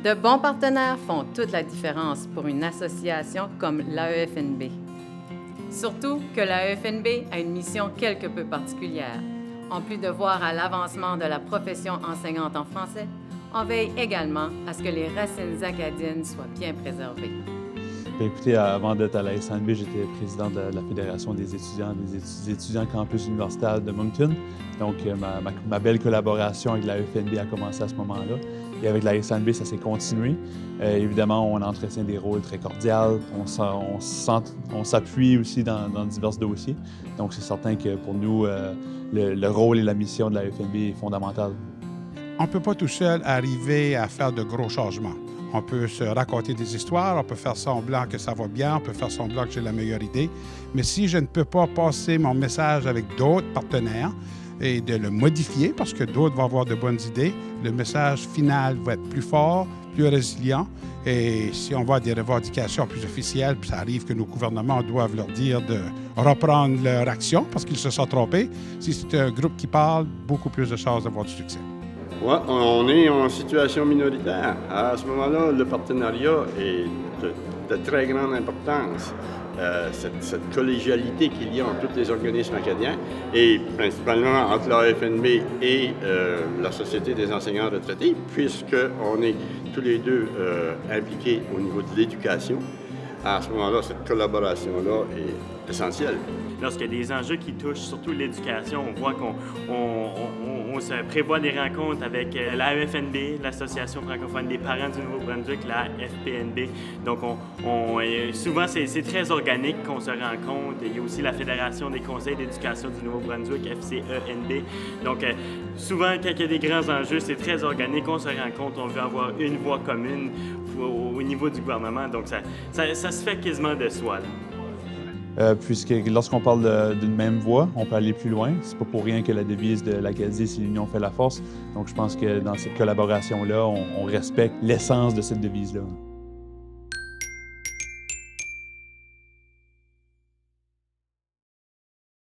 De bons partenaires font toute la différence pour une association comme l'AEFNB. Surtout que l'AEFNB a une mission quelque peu particulière. En plus de voir à l'avancement de la profession enseignante en français, on veille également à ce que les racines acadiennes soient bien préservées. Bien, écoutez, avant d'être à la SNB, j'étais président de la Fédération des étudiants campus universitaire de Moncton. Donc, ma belle collaboration avec la FNB a commencé à ce moment-là. Et avec la SNB, ça s'est continué. Évidemment, on entretient des rôles très cordiaux. On s'appuie aussi dans divers dossiers. Donc, c'est certain que pour nous, le rôle et la mission de la FNB est fondamental. On ne peut pas tout seul arriver à faire de gros changements. On peut se raconter des histoires, on peut faire semblant que ça va bien, on peut faire semblant que j'ai la meilleure idée. Mais si je ne peux pas passer mon message avec d'autres partenaires et de le modifier parce que d'autres vont avoir de bonnes idées, le message final va être plus fort, plus résilient. Et si on voit des revendications plus officielles, puis ça arrive que nos gouvernements doivent leur dire de reprendre leur action parce qu'ils se sont trompés, si c'est un groupe qui parle, beaucoup plus de chances d'avoir du succès. Oui, on est en situation minoritaire. À ce moment-là, le partenariat est de très grande importance. Cette collégialité qu'il y a entre tous les organismes acadiens et principalement entre l'AFNB et la Société des enseignants retraités, puisqu'on est tous les deux impliqués au niveau de l'éducation. À ce moment-là, cette collaboration-là est essentielle. Lorsqu'il y a des enjeux qui touchent surtout l'éducation, on voit qu'on se prévoit des rencontres avec l'AEFNB, l'Association francophone des parents du Nouveau-Brunswick, la FPNB. Donc, souvent, c'est très organique qu'on se rencontre. Il y a aussi la Fédération des conseils d'éducation du Nouveau-Brunswick, FCENB. Donc, souvent, quand il y a des grands enjeux, c'est très organique. On se rencontre, on veut avoir une voix commune au niveau du gouvernement. Donc, ça se fait quasiment de soi, là. Puisque lorsqu'on parle d'une même voix, on peut aller plus loin. C'est pas pour rien que la devise de l'Acadie, c'est l'union fait la force. Donc je pense que dans cette collaboration-là, on respecte l'essence de cette devise-là.